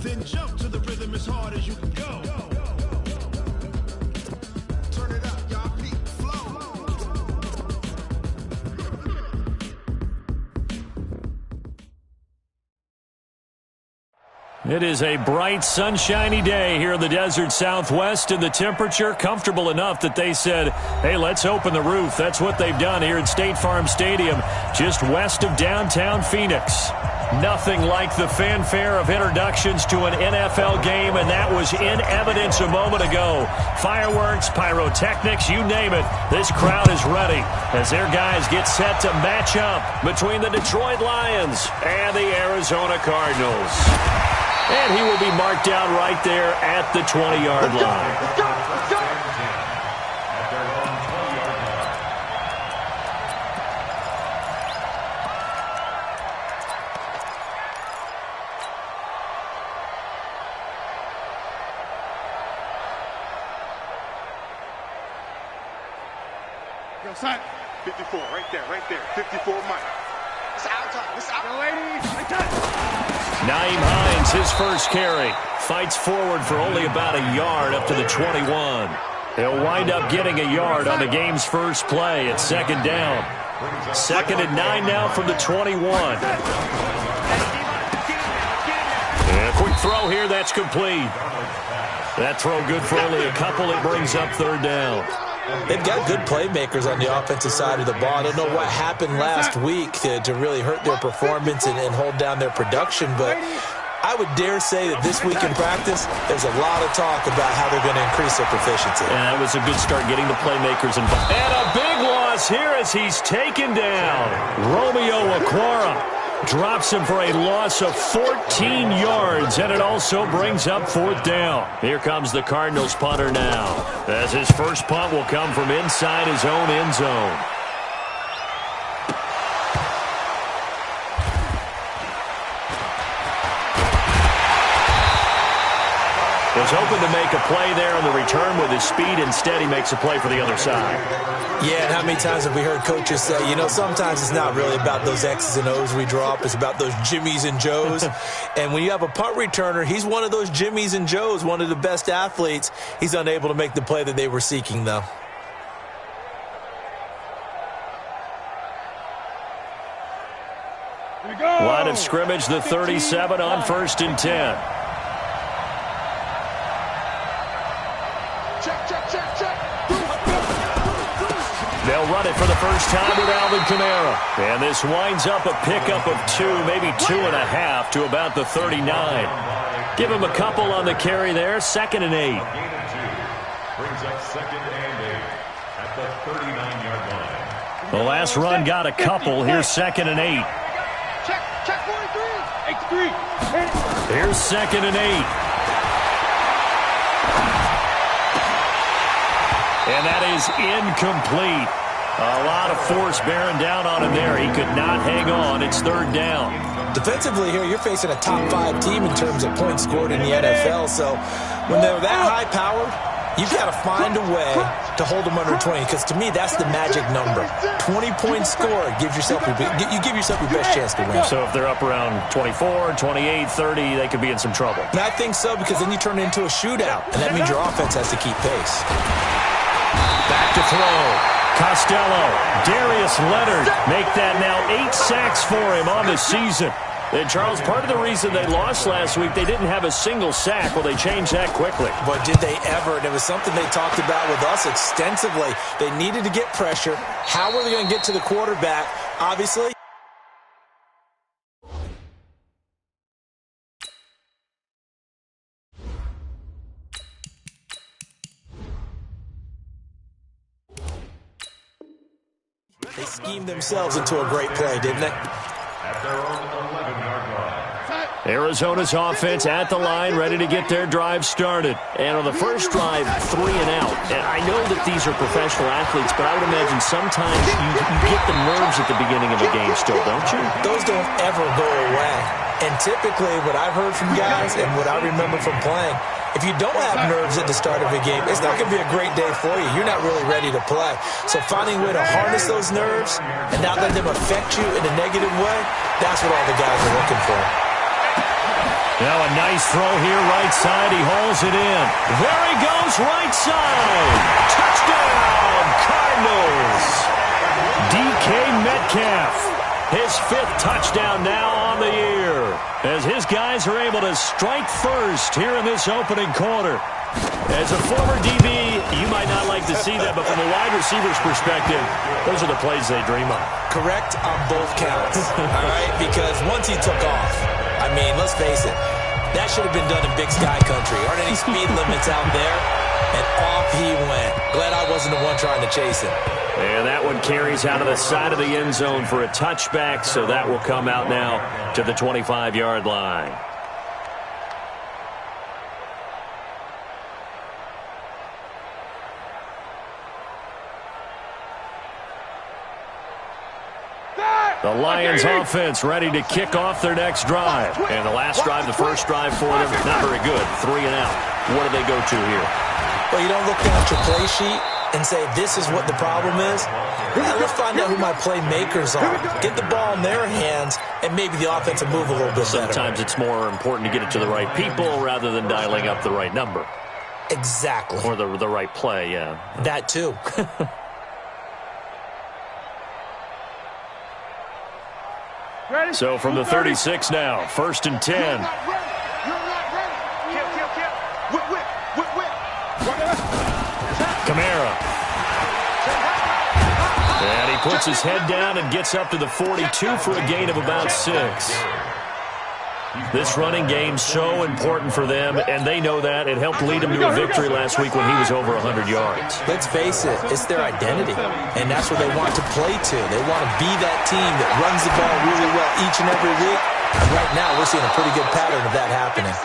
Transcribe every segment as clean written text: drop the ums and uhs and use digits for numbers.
Then jump to the rhythm as hard as you can go. Turn it up, y'all. Peak flow. It is a bright, sunshiny day here in the desert Southwest, and the temperature comfortable enough that they said, hey, let's open the roof. That's what they've done here at State Farm Stadium, just west of downtown Phoenix. Nothing like the fanfare of introductions to an NFL game, and that was in evidence a moment ago. Fireworks, pyrotechnics, you name it. This crowd is ready as their guys get set to match up between the Detroit Lions and the Arizona Cardinals. And he will be marked down right there at the 20-yard line. Let's go. Side. 54, right there. 54, Mike. It's out time. It's out. Go, ladies. Like that. Naeem Hines, his first carry, fights forward for only about a yard up to the 21. He'll wind up getting a yard on the game's first play at second down. 2nd and 9 now from the 21. And a quick throw here, that's complete. That throw good for only a couple. It brings up 3rd down. They've got good playmakers on the offensive side of the ball. I don't know what happened last week to really hurt their performance and hold down their production, but I would dare say that this week in practice, there's a lot of talk about how they're going to increase their proficiency. And that was a good start getting the playmakers involved. And a big loss here as he's taken down. Romeo Okwara drops him for a loss of 14 yards, and it also brings up 4th down. Here comes the Cardinals punter now, as his first punt will come from inside his own end zone. Was hoping to make a play there on the return with his speed. Instead, he makes a play for the other side. Yeah, and how many times have we heard coaches say, sometimes it's not really about those X's and O's we draw up. It's about those Jimmies and Joes. And when you have a punt returner, he's one of those Jimmies and Joes, one of the best athletes. He's unable to make the play that they were seeking, though. Line of scrimmage, the 37 on 1st and 10. They'll run it for the first time with Alvin Kamara. And this winds up a pickup of 2, maybe 2.5 to about the 39. Give him a couple on the carry there. 2nd and 8. Brings up 2nd and 8 at the 39-yard line. The last run got a couple. Here's 2nd and 8. Check 43. 83. Here's 2nd and 8. And that is incomplete. A lot of force bearing down on him there. He could not hang on. It's 3rd down. Defensively here, you're facing a top 5 team in terms of points scored in the NFL. So when they're that high-powered, you've got to find a way to hold them under 20, because to me, that's the magic number. 20 points scored, you give yourself your best chance to win. So if they're up around 24, 28, 30, they could be in some trouble. And I think so, because then you turn it into a shootout, and that means your offense has to keep pace. Back to throw. Costello, Darius Leonard make that now 8 sacks for him on the season. And, Charles, part of the reason they lost last week, they didn't have a single sack. Well, they changed that quickly. But did they ever? And it was something they talked about with us extensively. They needed to get pressure. How were they going to get to the quarterback? Obviously. They schemed themselves into a great play, didn't they? At their own 11-yard line. Arizona's offense at the line, ready to get their drive started. And on the first drive, 3 and out. And I know that these are professional athletes, but I would imagine sometimes you get the nerves at the beginning of a game still, don't you? Those don't ever go away. And typically, what I've heard from guys and what I remember from playing, if you don't have nerves at the start of a game, it's not going to be a great day for you. You're not really ready to play. So finding a way to harness those nerves and not let them affect you in a negative way, that's what all the guys are looking for. Now a nice throw here, right side. He hauls it in. There he goes, right side. Touchdown, Cardinals. DK Metcalf, his 5th touchdown now on the year, as his guys are able to strike first here in this opening quarter. As a former DB, you might not like to see that, but from a wide receiver's perspective, those are the plays they dream of. Correct on both counts, all right? Because once he took off, I mean, let's face it, that should have been done in Big Sky Country. Aren't any speed limits out there? And off he went. Glad I wasn't the one trying to chase him. And that one carries out of the side of the end zone for a touchback, so that will come out now to the 25-yard line. The Lions offense ready to kick off their next drive. And the last drive, the first drive for them, not very good. 3 and out. What do they go to here? Well, you don't look down at your play sheet and say, this is what the problem is. Let's find out who my playmakers are. Get the ball in their hands, and maybe the offense will move a little bit better. Sometimes it's more important to get it to the right people rather than dialing up the right number. Exactly. Or the right play, yeah. That too. So from the 36 now, 1st and 10. You're not ready. Kill. Whip. Kamara. And he puts his head down and gets up to the 42 for a gain of about 6. This running game so important for them, and they know that. It helped lead them to a victory last week when he was over 100 yards. Let's face it, it's their identity, and that's what they want to play to. They want to be that team that runs the ball really well each and every week, and right now we're seeing a pretty good pattern of that happening.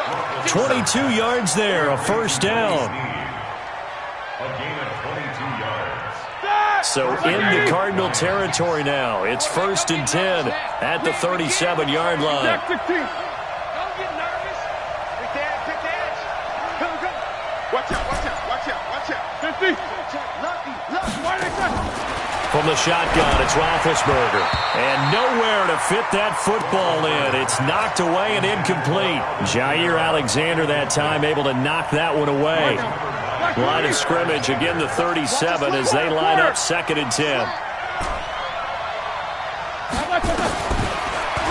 22 yards there, a 1st down. A gain of 22 yards. So into Cardinal territory now. It's 1st and 10 at the 37-yard line. Watch out. 50. From the shotgun, it's Roethlisberger. And nowhere to fit that football in. It's knocked away and incomplete. Jair Alexander that time able to knock that one away. Line of scrimmage, again the 37 as they line up 2nd and 10.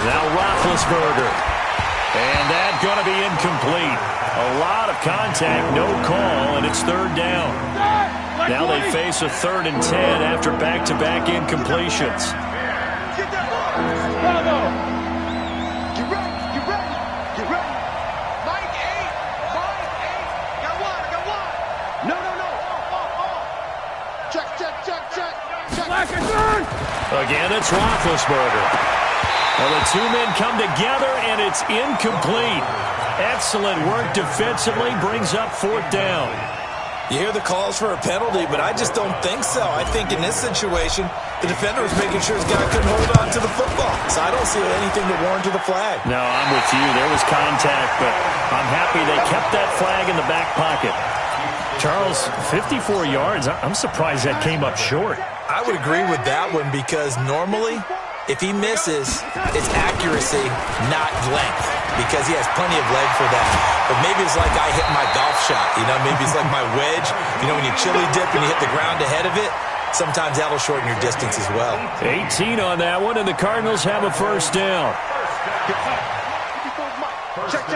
Now Roethlisberger. And that's going to be incomplete. A lot of contact, no call, and it's 3rd down. Now they face a 3rd and 10 after back-to-back incompletions. Get that ball. Bravo. Get ready. Mike 8. Got one. No. Check. Black and turn. Again, it's Roethlisberger. Well, the 2 men come together, and it's incomplete. Excellent work defensively, brings up 4th down. You hear the calls for a penalty, but I just don't think so. I think in this situation, the defender was making sure his guy couldn't hold on to the football. So I don't see anything to warrant to the flag. No, I'm with you. There was contact, but I'm happy they kept that flag in the back pocket. Charles, 54 yards. I'm surprised that came up short. I would agree with that one because normally, if he misses, it's accuracy, not length, because he has plenty of leg for that. But maybe it's like I hit my golf shot, maybe it's like my wedge. When you chili dip and you hit the ground ahead of it, sometimes that'll shorten your distance as well. 18 on that one, and the Cardinals have a 1st down. Check.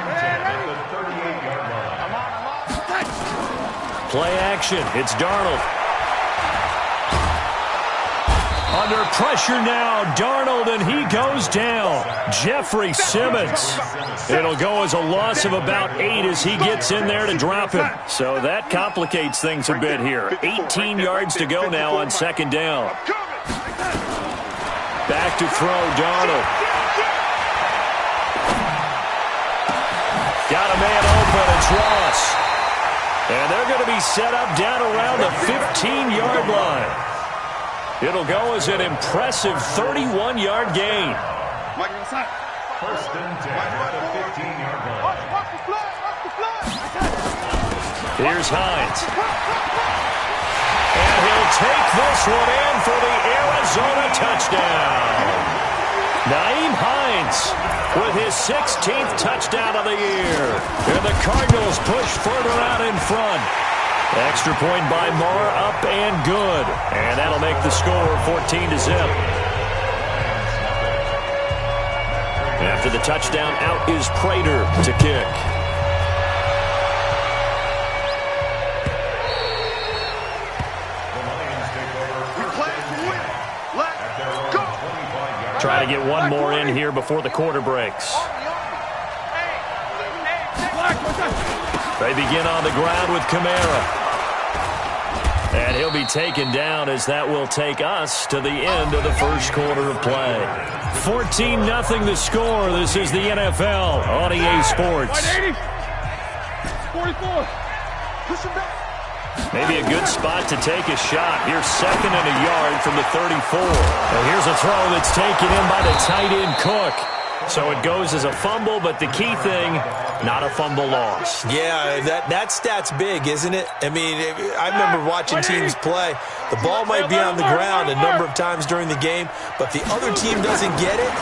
Play action. It's Darnold. Under pressure now, Darnold, and he goes down. Jeffrey Simmons. It'll go as a loss of about 8 as he gets in there to drop him. So that complicates things a bit here. 18 yards to go now on 2nd down. Back to throw, Darnold. Got a man open, it's Ross. And they're going to be set up down around the 15-yard line. It'll go as an impressive 31-yard gain. 1st and 10 at the 15-yard line. Here's Hines. And he'll take this one in for the Arizona touchdown. Nyheim Hines with his 16th touchdown of the year. And the Cardinals push further out in front. Extra point by Moore, up and good. And that'll make the score 14-0. After the touchdown, out is Prater to kick. Try to get one more in here before the quarter breaks. They begin on the ground with Kamara. And he'll be taken down as that will take us to the end of the first quarter of play. 14-0 the score. This is the NFL on EA Sports. 44. Push him back. Maybe a good spot to take a shot. Here's 2nd and a yard from the 34. And here's a throw that's taken in by the tight end Cook. So it goes as a fumble, but the key thing, not a fumble loss. Yeah, that stat's big, isn't it? I mean, I remember watching teams play. The ball might be on the ground a number of times during the game, but if the other team doesn't get it,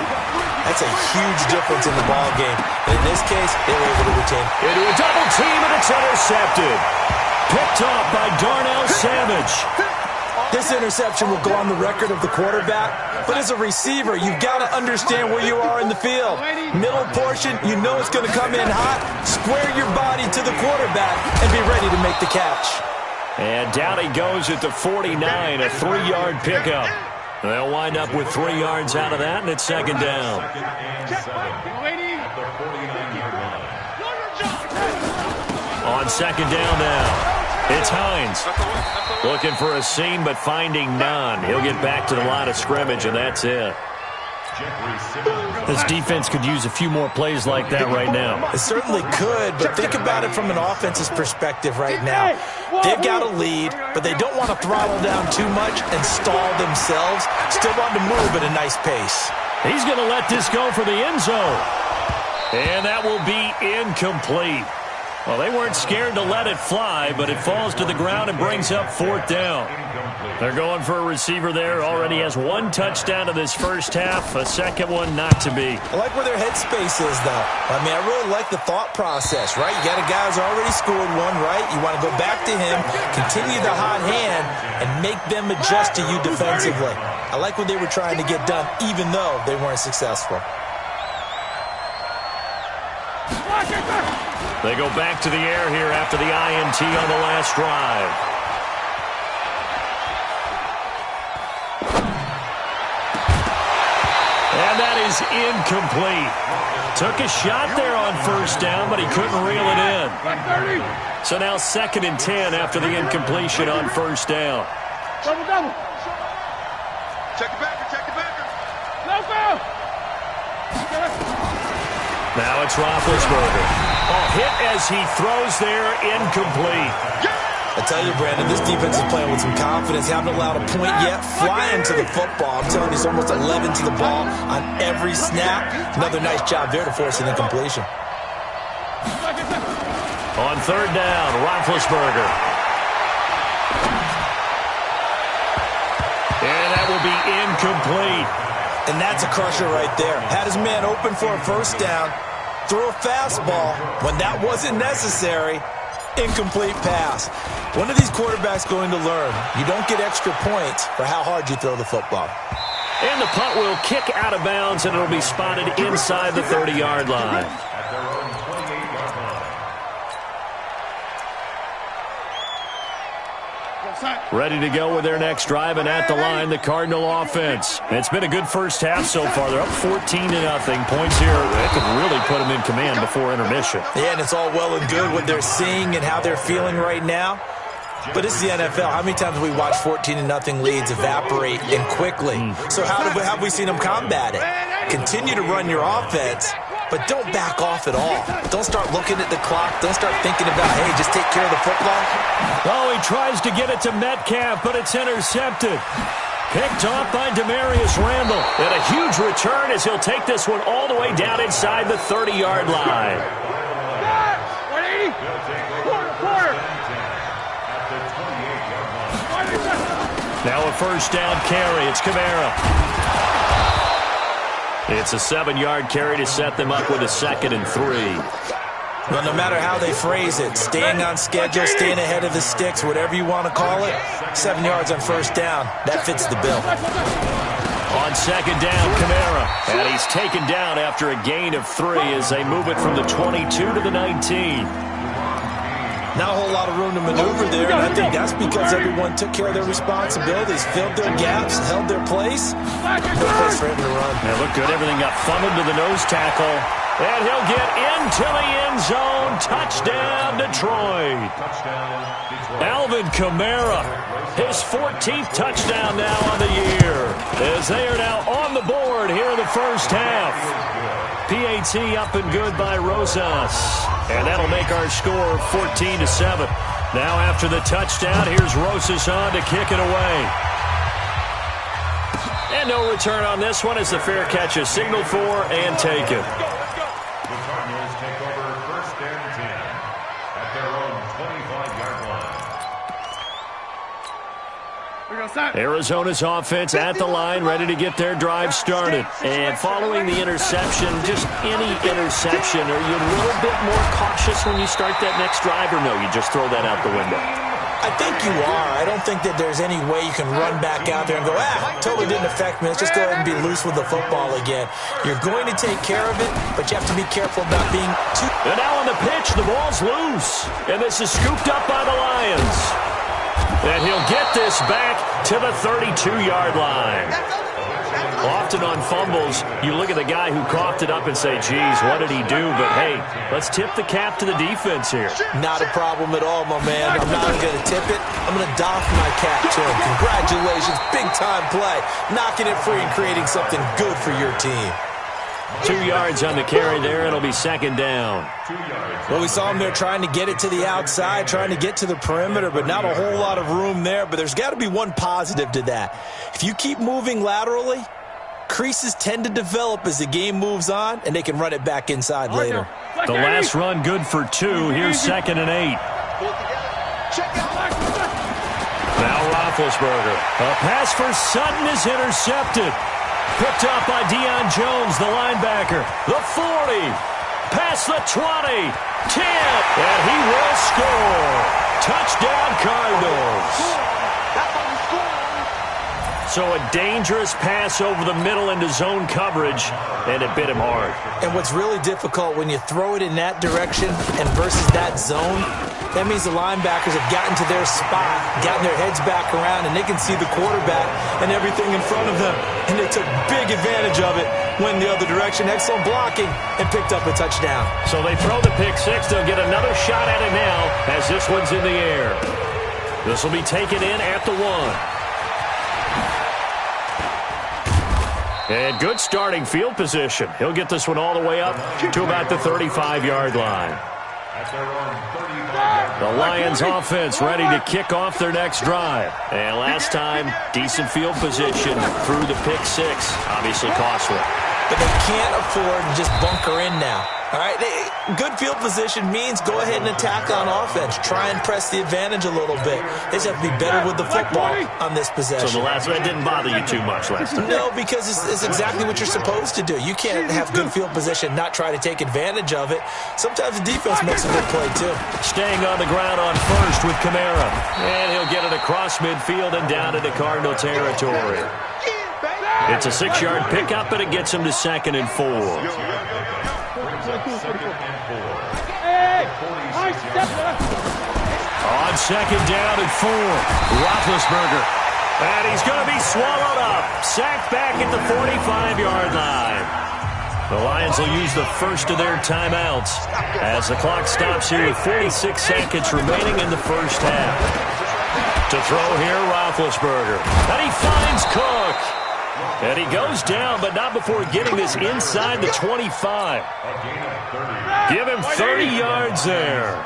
that's a huge difference in the ball game. And in this case, they were able to retain. Into a double team, and it's intercepted. Picked off by Darnell Savage. This interception will go on the record of the quarterback, but as a receiver, you've got to understand where you are in the field. Middle portion, you know it's going to come in hot. Square your body to the quarterback and be ready to make the catch. And down he goes at the 49, a 3-yard pickup. They'll wind up with 3 yards out of that, and it's 2nd down. On 2nd down now. It's Hines. Looking for a seam, but finding none. He'll get back to the line of scrimmage, and that's it. This defense could use a few more plays like that right now. It certainly could, but think about it from an offense's perspective right now. They've got a lead, but they don't want to throttle down too much and stall themselves. Still want to move at a nice pace. He's going to let this go for the end zone. And that will be incomplete. Well, they weren't scared to let it fly, but it falls to the ground and brings up 4th down. They're going for a receiver there. Already has 1 touchdown in this first half. A second one not to be. I like where their headspace is, though. I mean, I really like the thought process, right? You got a guy who's already scored one, right? You want to go back to him, continue the hot hand, and make them adjust to you defensively. I like what they were trying to get done, even though they weren't successful. They go back to the air here after the INT on the last drive. And that is incomplete. Took a shot there on 1st down, but he couldn't reel it in. So now 2nd and 10 after the incompletion on 1st down. Double. Check it back. No foul. Now it's Roethlisberger. Hit as he throws there, incomplete. I tell you, Brandon, this defense is playing with some confidence. Haven't allowed a point yet. Flying to the football. I'm telling you, it's almost 11 to the ball on every snap. Another nice job there to force an incompletion. On 3rd down, Roethlisberger. And that will be incomplete. And that's a crusher right there. Had his man open for a 1st down. Threw a fastball when that wasn't necessary. Incomplete pass. When are these quarterbacks going to learn? You don't get extra points for how hard you throw the football. And the punt will kick out of bounds, and it'll be spotted inside the 30-yard line. Ready to go with their next drive, and at the line, the Cardinal offense. It's been a good first half so far. They're up 14-0. Points here, they could really put them in command before intermission. Yeah, and it's all well and good what they're seeing and how they're feeling right now. But it's the NFL. How many times have we watched 14-0 leads evaporate and quickly? So how have we seen them combat it? Continue to run your offense, but don't back off at all. Don't start looking at the clock. Don't start thinking about, hey, just take care of the football. Oh, he tries to get it to Metcalf, but it's intercepted. Picked off by Demarius Randall. And a huge return as he'll take this one all the way down inside the 30-yard line. 180. Quarter. Now a 1st down carry. It's Kamara. It's a 7-yard carry to set them up with a 2nd and 3. Well, no matter how they phrase it, staying on schedule, staying ahead of the sticks, whatever you want to call it, 7 yards on first down, that fits the bill. On 2nd down, Kamara. And he's taken down after a gain of 3 as they move it from the 22 to the 19. Not a whole lot of room to maneuver there, and I think that's because everyone took care of their responsibilities, filled their gaps, held their place. No place for him to run. It looked good. Everything got funneled to the nose tackle. And he'll get into the end zone. Touchdown, Detroit. Alvin Kamara, his 14th touchdown now on the year, as they are now on the board here in the first half. PAT up and good by Rosas. And that'll make our score 14-7. Now after the touchdown, here's Rosas on to kick it away. And no return on this one as the fair catch is signaled for and taken. The Cardinals take over 1st and 10 at their own 25-yard line. Arizona's offense at the line, ready to get their drive started. And following the interception, just any interception, are you a little bit more cautious when you start that next drive, or no, you just throw that out the window? I think you are. I don't think that there's any way you can run back out there and go, totally didn't affect me. Let's just go ahead and be loose with the football again. You're going to take care of it, but you have to be careful about being too... And now on the pitch, the ball's loose. And this is scooped up by the Lions. And he'll get this back to the 32-yard line. Often on fumbles, you look at the guy who coughed it up and say, geez, what did he do? But, hey, let's tip the cap to the defense here. Not a problem at all, my man. I'm not going to tip it. I'm going to doff my cap to him. Congratulations. Big-time play. Knocking it free and creating something good for your team. 2 yards on the carry there. It'll be 2nd down. Well, we saw him there trying to get it to the outside, trying to get to the perimeter, but not a whole lot of room there. But there's got to be one positive to that. If you keep moving laterally, creases tend to develop as the game moves on, and they can run it back inside later. The last run good for 2. Here's 2nd and 8. Now Roethlisberger. A pass for Sutton is intercepted. Picked up by Deion Jones, the linebacker. The 40. Past the 20. 10. And he will score. Touchdown, Cardinals. So a dangerous pass over the middle into zone coverage, and it bit him hard. And what's really difficult when you throw it in that direction and versus that zone, that means the linebackers have gotten to their spot, gotten their heads back around, and they can see the quarterback and everything in front of them. And they took big advantage of it, went the other direction, excellent blocking, and picked up a touchdown. So they throw the pick six. They'll get another shot at it now as this one's in the air. This will be taken in at the 1. And good starting field position. He'll get this one all the way up to about the 35-yard line. The Lions offense ready to kick off their next drive. And last time, decent field position through the pick six. Obviously costly. But they can't afford to just bunker in now. All right, good field position means go ahead and attack on offense. Try and press the advantage a little bit. They just have to be better with the football on this possession. So the last one didn't bother you too much last time? No, because it's exactly what you're supposed to do. You can't have good field position, not try to take advantage of it. Sometimes the defense makes a good play, too. Staying on the ground on first with Kamara. And he'll get it across midfield and down into Cardinal territory. It's a 6-yard pickup, and it gets him to 2nd and 4. On 2nd down and 4, Roethlisberger. And he's going to be swallowed up. Sacked back at the 45-yard line. The Lions will use the first of their timeouts as the clock stops here with 46 seconds remaining in the first half. To throw here, Roethlisberger. And he finds Cook. And he goes down, but not before getting this inside the 25. Give him 30 yards there.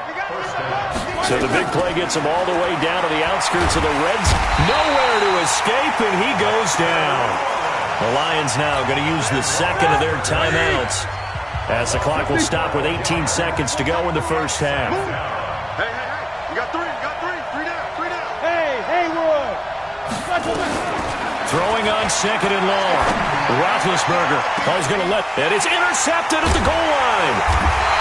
So the big play gets him all the way down to the outskirts of the Reds. Nowhere to escape, and he goes down. The Lions now going to use the second of their timeouts as the clock will stop with 18 seconds to go in the first half. Hey, you got three down. Hey, Haywood. Throwing on second and long. Roethlisberger is going to let, and it's intercepted at the goal line.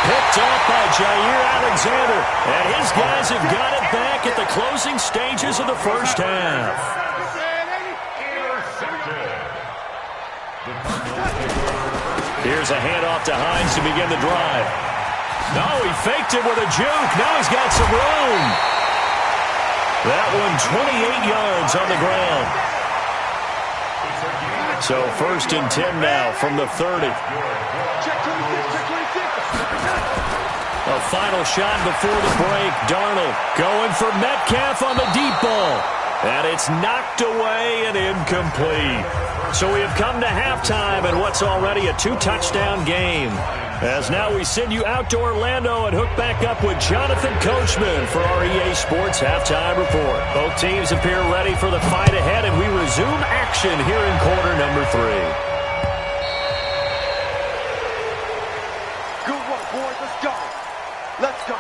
Picked up by Jair Alexander, and his guys have got it back at the closing stages of the first half. Here's a handoff to Hines to begin the drive. No, he faked it with a juke. Now he's got some room. That one 28 yards on the ground. So 1st and 10 now from the 30. A final shot before the break. Darnold going for Metcalf on the deep ball. And it's knocked away and incomplete. So we have come to halftime in what's already a 2-touchdown game. As now we send you out to Orlando and hook back up with Jonathan Coachman for our EA Sports Halftime Report. Both teams appear ready for the fight ahead, and we resume action here in quarter number 3. Good work, boys. Let's go. Let's go.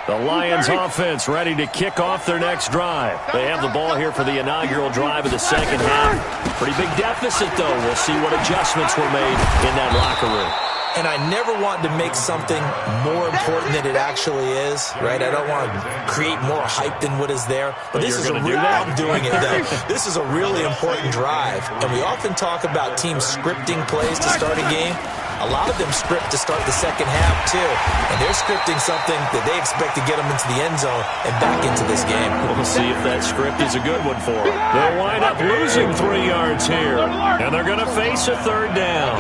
The Lions offense ready to kick off their next drive. They have the ball here for the inaugural drive of the second half. Pretty big deficit, though. We'll see what adjustments were made in that locker room. And I never want to make something more important than it actually is, right? I don't want to create more hype than what is there. But this is I'm doing it, though. This is a really important drive. And we often talk about teams scripting plays to start a game. A lot of them script to start the second half, too. And they're scripting something that they expect to get them into the end zone and back into this game. We'll see if that script is a good one for them. They'll wind up losing 3 yards here. And they're going to face a 3rd down.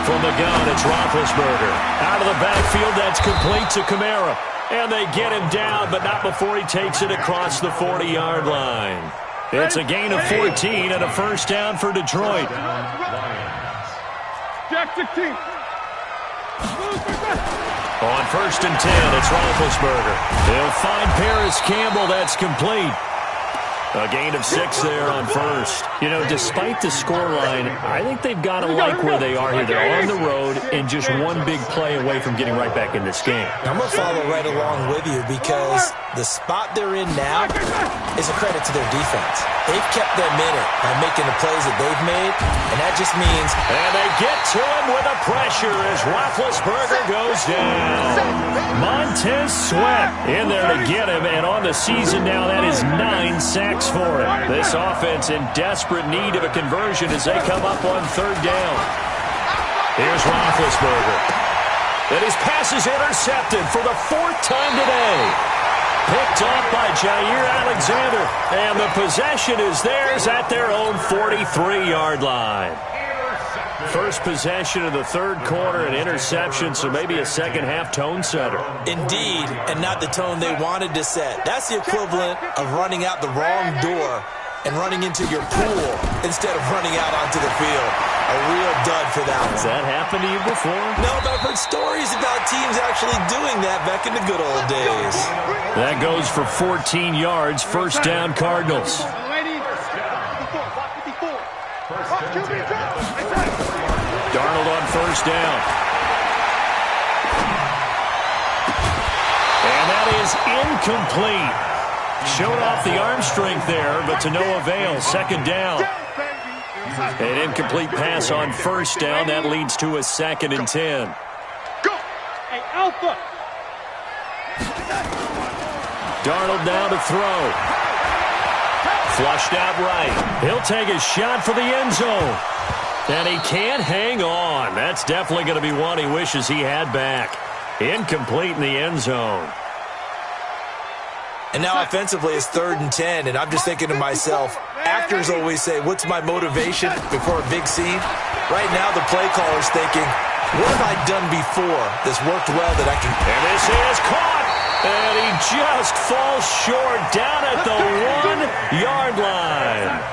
From the gun, it's Roethlisberger. Out of the backfield, that's complete to Kamara. And they get him down, but not before he takes it across the 40-yard line. It's a gain of 14 and a 1st down for Detroit. Jack 16. On 1st and 10, it's Roethlisberger. He'll find Paris Campbell. That's complete. A gain of 6 there on 1st. You know, despite the scoreline, I think they've got to like where they are here. They're on the road and just one big play away from getting right back in this game. I'm going to follow right along with you because the spot they're in now is a credit to their defense. They've kept them in it by making the plays that they've made, and that just means... And they get to him with the pressure as Roethlisberger goes down. Montez Sweat in there to get him, and on the season now, that is 9 sacks for him. This offense in desperate need of a conversion as they come up on 3rd down. Here's Roethlisberger. And his pass is intercepted for the 4th time today. Picked off by Jair Alexander, and the possession is theirs at their own 43-yard line. First possession of the 3rd quarter, an interception, so maybe a second-half tone setter. Indeed, and not the tone they wanted to set. That's the equivalent of running out the wrong door and running into your pool instead of running out onto the field. A real dud for that one. Has that happened to you before? No, but I've heard stories about teams actually doing that back in the good old days. That goes for 14 yards, 1st down Cardinals. Darnold on 1st down. And that is incomplete. Showed off the arm strength there, but to no avail. 2nd down. An incomplete pass on 1st down. That leads to a 2nd and 10. Go! Hey, Alpha! Darnold now to throw. Flushed out right. He'll take a shot for the end zone. And he can't hang on. That's definitely going to be one he wishes he had back. Incomplete in the end zone. And now offensively it's 3rd and 10, and I'm just thinking to myself, actors always say, what's my motivation before a big scene? Right now the play caller's thinking, what have I done before that's worked well that I can... And this is caught, and he just falls short down at the 1-yard line.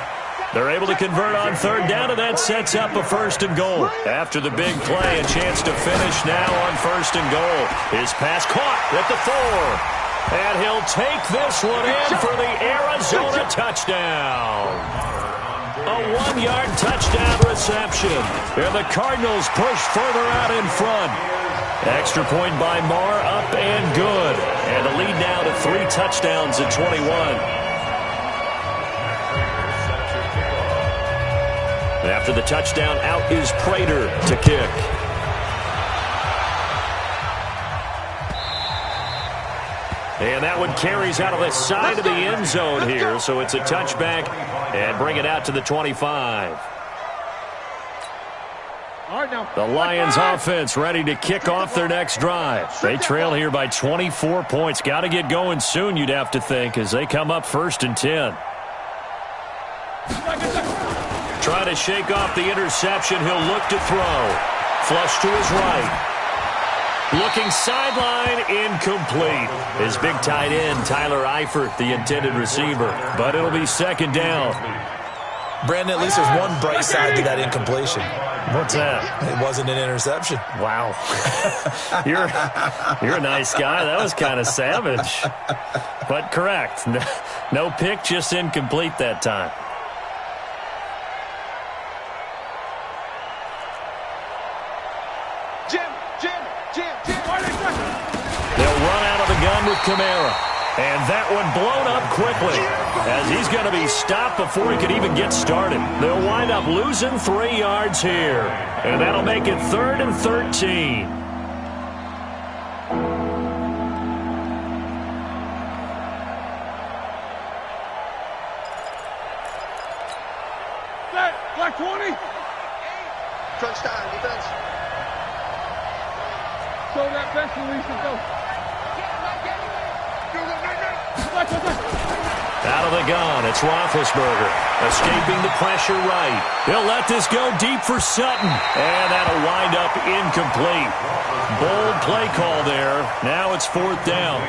They're able to convert on 3rd down, and that sets up a 1st and goal. After the big play, a chance to finish now on 1st and goal. His pass caught at the 4. And he'll take this one in for the Arizona touchdown. A 1-yard touchdown reception. And the Cardinals push further out in front. Extra point by Marr, up and good. And the lead now to 3 touchdowns at 21. After the touchdown, out is Prater to kick. And that one carries out of the side of the end zone here, so it's a touchback and bring it out to the 25. The Lions offense ready to kick off their next drive. They trail here by 24 points. Got to get going soon, you'd have to think, as they come up 1st and 10. Trying to shake off the interception. He'll look to throw. Flush to his right. Looking sideline, incomplete. His big tight end, Tyler Eifert, the intended receiver. But it'll be 2nd down. Brandon, at least there's one bright side to that incompletion. What's that? It wasn't an interception. Wow. You're a nice guy. That was kind of savage. But correct. No pick, just incomplete that time. They'll run out of the gun with Kamara. And that one blown up quickly as he's going to be stopped before he could even get started. They'll wind up losing 3 yards here. And that'll make it 3rd and 13. Black 20. Crunch time, defense. So that best release and go. Out of the gun, it's Roethlisberger. Escaping the pressure right. He'll let this go deep for Sutton. And that'll wind up incomplete. Bold play call there. Now it's 4th down.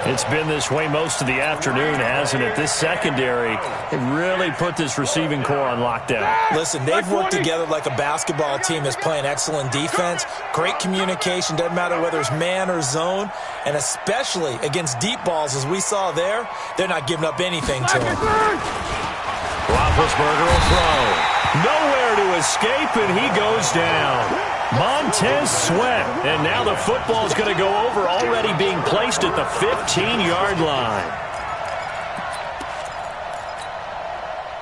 It's been this way most of the afternoon, hasn't it? This secondary, they really put this receiving core on lockdown. Listen, they've worked together like a basketball team that's playing excellent defense. Great communication, doesn't matter whether it's man or zone. And especially against deep balls, as we saw there, they're not giving up anything to him. Roethlisberger will throw. Nowhere to escape, and he goes down. Montez Sweat. And now the football's going to go over, already being placed at the 15-yard line.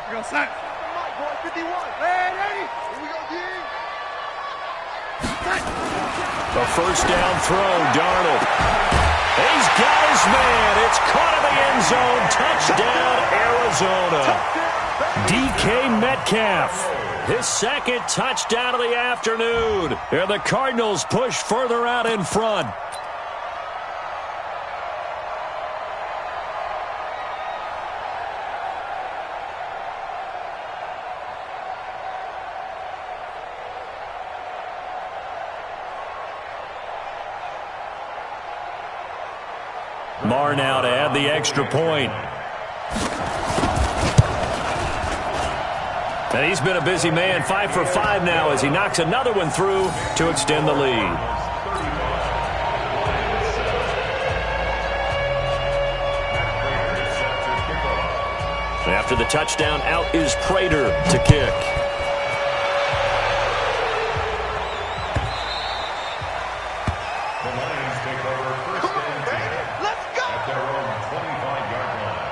Go set. 51. Ready? Here we go, D. The 1st down throw, Darnold. He's got his man. It's caught in the end zone. Touchdown, Arizona. DK Metcalf. His 2nd touchdown of the afternoon. And the Cardinals push further out in front. Marr now to add the extra point. And he's been a busy man, 5 for 5 now as he knocks another one through to extend the lead. After the touchdown, out is Prater to kick. The Lions take over 1st and 10. Let's go. At their own 25-yard line.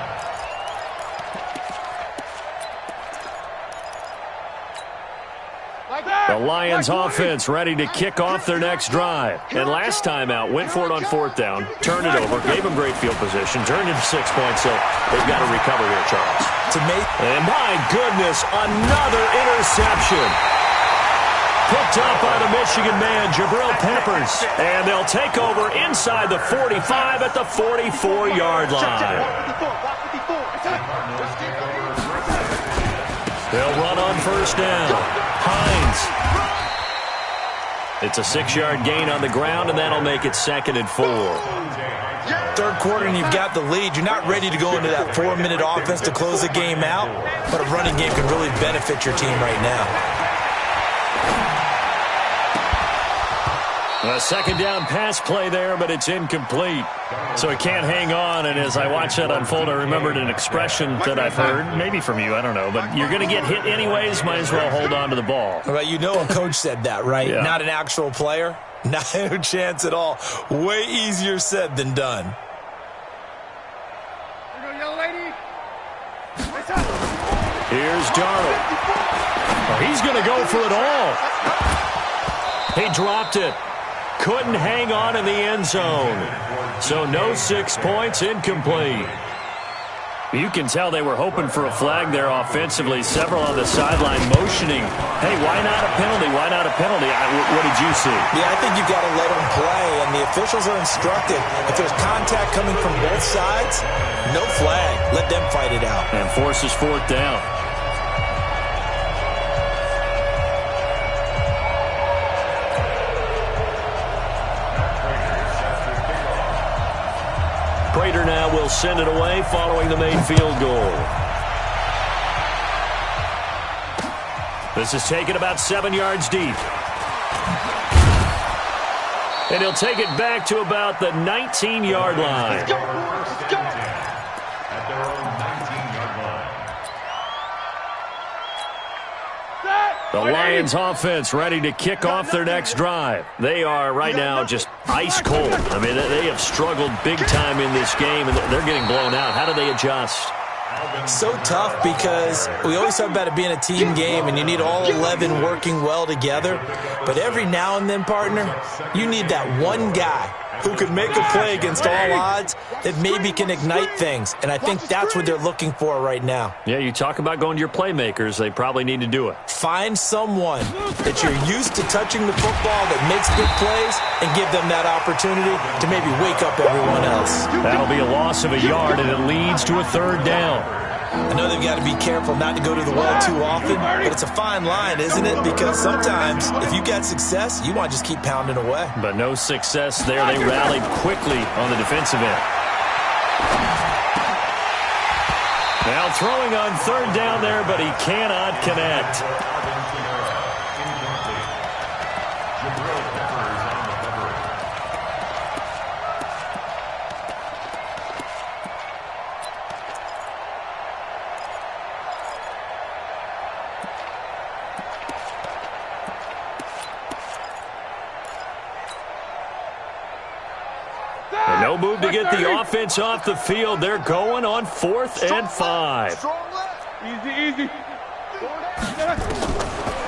The Lions offense ready to kick off their next drive. And last time out, went for it on 4th down, turned it over, gave them great field position, turned into 6 points, so they've got to recover here, Charles. And my goodness, another interception. Picked up by the Michigan man, Jabril Peppers. And they'll take over inside the 45 at the 44-yard line. They'll run on 1st down. Hines. It's a 6-yard gain on the ground, and that'll make it 2nd and 4. 3rd quarter and you've got the lead. You're not ready to go into that 4-minute offense to close the game out, but a running game can really benefit your team right now. A 2nd down pass play there, but it's incomplete. So he can't hang on, and as I watch that unfold, I remembered an expression that I've heard, maybe from you, I don't know, but you're going to get hit anyways, might as well hold on to the ball. Well, you know a coach said that, right? Yeah. Not an actual player. No chance at all. Way easier said than done. Here you go, young lady. Here's Darnold. Oh, he's going to go for it all. He dropped it. Couldn't hang on in the end zone. So no 6 points, incomplete. You can tell they were hoping for a flag there offensively. Several on the sideline motioning. Hey, why not a penalty? Why not a penalty? What did you see? Yeah, I think you've got to let them play, and the officials are instructed. If there's contact coming from both sides, no flag. Let them fight it out. And forces fourth down. Prater now will send it away following the made field goal. This is taken about 7 yards deep. And he'll take it back to about the 19-yard line. At their own 19-yard line. The Lions offense ready to kick off their next drive. They are right now just ice cold. I mean, they have struggled big time in this game, and they're getting blown out. How do they adjust? So tough because we always talk about it being a team game and you need all 11 working well together. But every now and then, partner, you need that one guy who can make a play against all odds that maybe can ignite things. And I think that's what they're looking for right now. Yeah, you talk about going to your playmakers. They probably need to do it. Find someone that you're used to touching the football that makes big plays and give them that opportunity to maybe wake up everyone else. That'll be a loss of a yard, and it leads to a third down. I know they've got to be careful not to go to the well too often, but it's a fine line, isn't it? Because sometimes if you got success, you want to just keep pounding away. But no success there. They rallied quickly on the defensive end. Now throwing on third down there, but he cannot connect. No move to get the offense off the field. They're going on 4th and 5. Easy.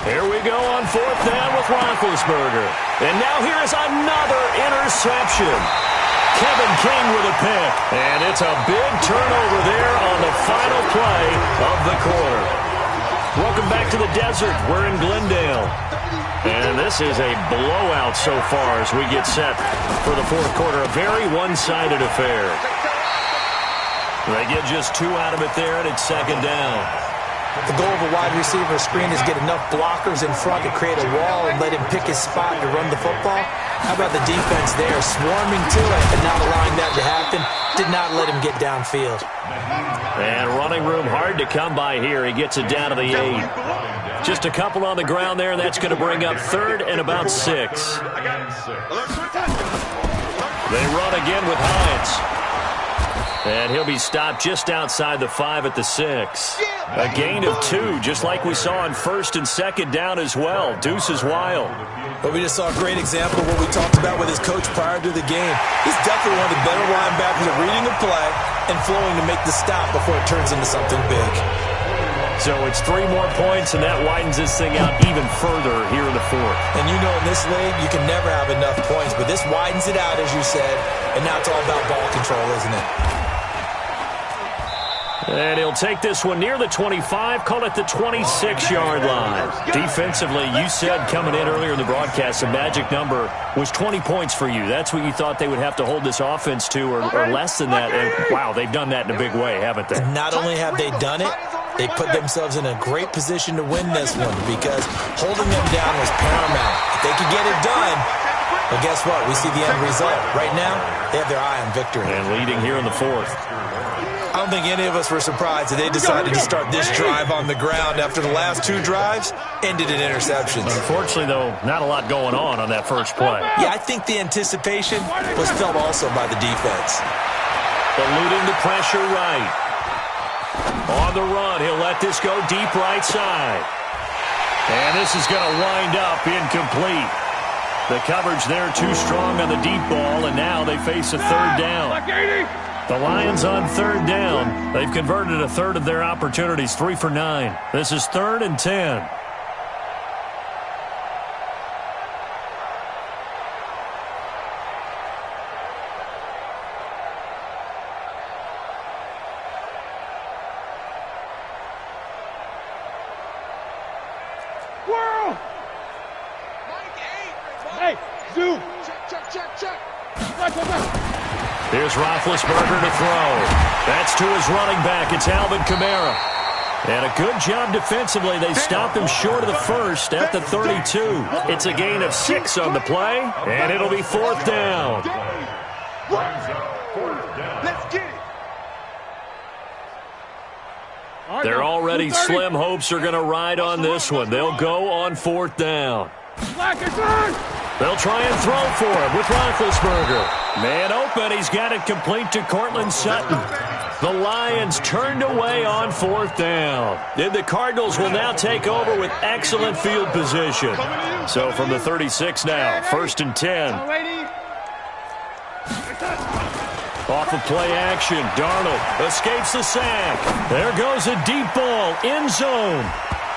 Here we go on 4th down with Roethlisberger. And now here is another interception. Kevin King with a pick. And it's a big turnover there on the final play of the quarter. Welcome back to the desert. We're in Glendale. And this is a blowout so far as we get set for the fourth quarter. A very one-sided affair. They get just 2 out of it there, and it's second down. The goal of a wide receiver screen is get enough blockers in front to create a wall and let him pick his spot to run the football. How about the defense there, swarming to it and not allowing that to happen? Did not let him get downfield. And running room hard to come by here. He gets it down to the 8. Just a couple on the ground there, and that's going to bring up 3rd and about 6. They run again with Hines. And he'll be stopped just outside the 5 at the 6. A gain of 2, just like we saw on 1st and 2nd down as well. Deuce is wild. But we just saw a great example of what we talked about with his coach prior to the game. He's definitely one of the better linebackers at reading the play and flowing to make the stop before it turns into something big. So it's 3 more points, and that widens this thing out even further here in the 4th. And you know in this league, you can never have enough points, but this widens it out, as you said, and now it's all about ball control, isn't it? And he'll take this one near the 25, call it the 26-yard line. Defensively, you said coming in earlier in the broadcast, the magic number was 20 points for you. That's what you thought they would have to hold this offense to, or less than that. And, wow, they've done that in a big way, haven't they? And not only have they done it, they put themselves in a great position to win this one because holding them down was paramount. If they could get it done, well, guess what? We see the end result. Right now, they have their eye on victory. And leading here in the 4th. I don't think any of us were surprised that they decided to start this drive on the ground after the last 2 drives ended in interceptions. Unfortunately, though, not a lot going on that first play. Yeah, I think the anticipation was felt also by the defense. Eluding the pressure right. On the run, he'll let this go deep right side. And this is going to wind up incomplete. The coverage there too strong on the deep ball, and now they face a third down. The Lions on third down. They've converted a third of their opportunities, 3 for 9. This is 3rd and 10. Here's Roethlisberger to throw. That's to his running back. It's Alvin Kamara. And a good job defensively. They stopped him short of the first at the 32. It's a gain of 6 on the play, and it'll be 4th down. Let's get it. Their already slim hopes are going to ride on this one. They'll go on 4th down. They'll try and throw for him with Roethlisberger. Man open. He's got it complete to Cortland Sutton. The Lions turned away on 4th down. And the Cardinals will now take over with excellent field position. So from the 36 now, 1st and 10. Off of play action, Darnold escapes the sack. There goes a deep ball, end zone.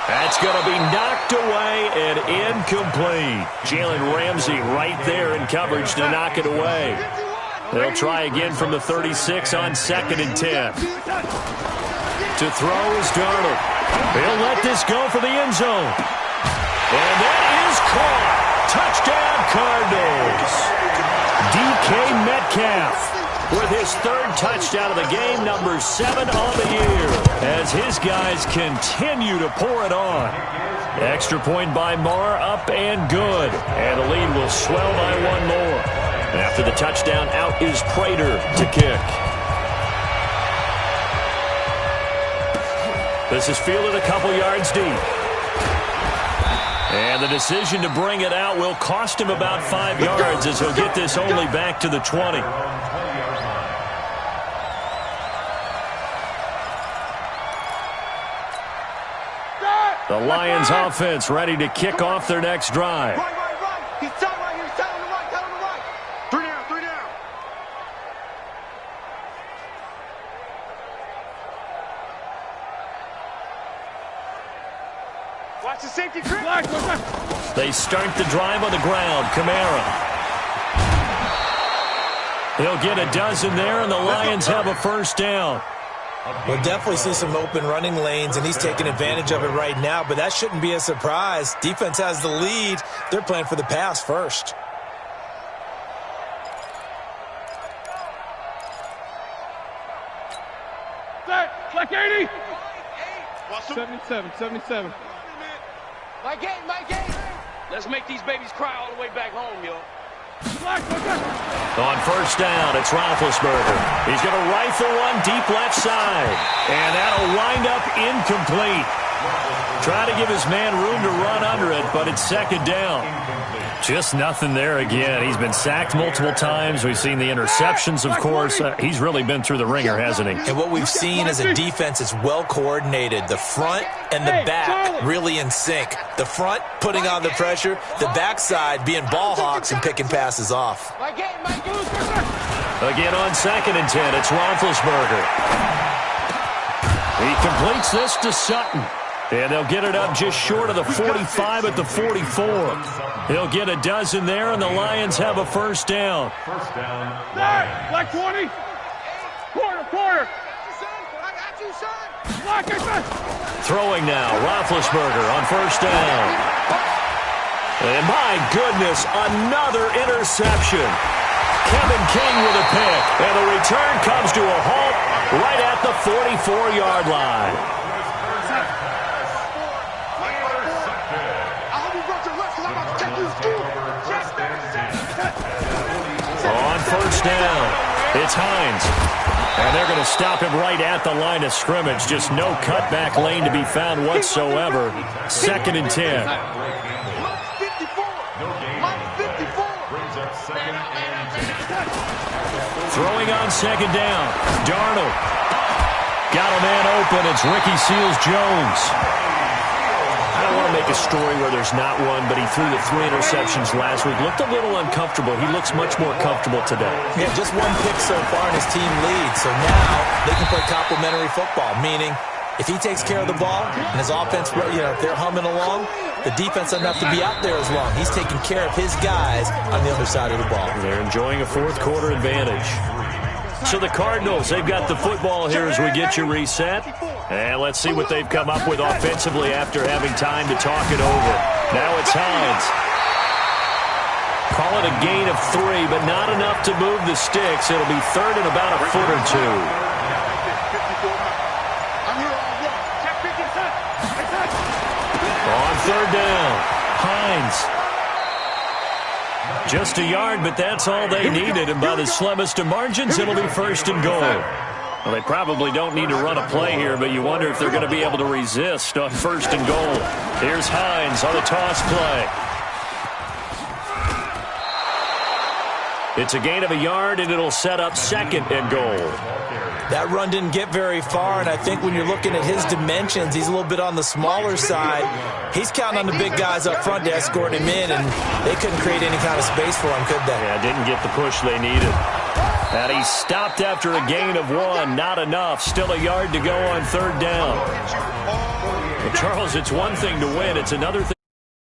That's going to be knocked away and incomplete. Jalen Ramsey right there in coverage to knock it away. They'll try again from the 36 on 2nd and 10. To throw is Darnold. He'll let this go for the end zone. And that is caught. Touchdown Cardinals. DK Metcalf with his 3rd touchdown of the game, number 7 on the year, as his guys continue to pour it on. Extra point by Marr, up and good. And the lead will swell by 1 more. After the touchdown, out is Prater to kick. This is fielded a couple yards deep. And the decision to bring it out will cost him about 5 yards, as he'll get this only back to the 20. The Lions offense ready to kick off their next drive. Right. He's tight right here. He's tight on the right. Tight on the right. 3 down. 3 down. Watch the safety grip. They start the drive on the ground. Kamara. He'll get a dozen there, and the Lions have a 1st down. We'll definitely see some open running lanes, and he's taking advantage of it right now, but that shouldn't be a surprise. Defense has the lead. They're playing for the pass first. Like 80. 77. My game. Let's make these babies cry all the way back home, yo. On 1st down, it's Roethlisberger. He's going to rifle one deep left side. And that'll wind up incomplete. Try to give his man room to run under it, but it's 2nd down. Just nothing there again. He's been sacked multiple times. We've seen the interceptions, of course. He's really been through the ringer, hasn't he? And what we've seen is a defense that's well coordinated. The front and the back really in sync. The front putting on the pressure, the backside being ball hawks and picking passes off. Again on 2nd and 10, it's Roethlisberger. He completes this to Sutton. And they'll get it up just short of the 45 at the 44. He'll get a dozen there, and the Lions have a 1st down. 1st down. Like 20. Quarter. Throwing now, Roethlisberger on 1st down. And my goodness, another interception. Kevin King with a pick, and the return comes to a halt right at the 44-yard line. On 1st down, it's Hines. And they're going to stop him right at the line of scrimmage. Just no cutback lane to be found whatsoever. 2nd and 10. Throwing on 2nd down. Darnold. Got a man open. It's Ricky Seals-Jones. I don't want to to make a story where there's not one, but he threw the 3 interceptions last week. Looked a little uncomfortable. He looks much more comfortable today. Yeah, just 1 pick so far and his team leads. So now they can play complementary football, meaning if he takes care of the ball and his offense, if they're humming along, the defense doesn't have to be out there as long. He's taking care of his guys on the other side of the ball. They're enjoying a fourth-quarter advantage. So the Cardinals, they've got the football here as we get you reset. And let's see what they've come up with offensively after having time to talk it over. Now it's Hines. Call it a gain of 3, but not enough to move the sticks. It'll be third and about a foot or 2. On third down, Hines. Just a yard, but that's all they needed. And by the slimmest of margins, it'll be first and goal. Well, they probably don't need to run a play here, but you wonder if they're going to be able to resist on first and goal. Here's Hines on the toss play. It's a gain of a yard, and it'll set up second and goal. That run didn't get very far, and I think when you're looking at his dimensions, he's a little bit on the smaller side. He's counting on the big guys up front to escort him in, and they couldn't create any kind of space for him, could they? Yeah, didn't get the push they needed. And he stopped after a gain of 1. Not enough. Still a yard to go on third down. Well, Charles, it's one thing to win. It's another thing.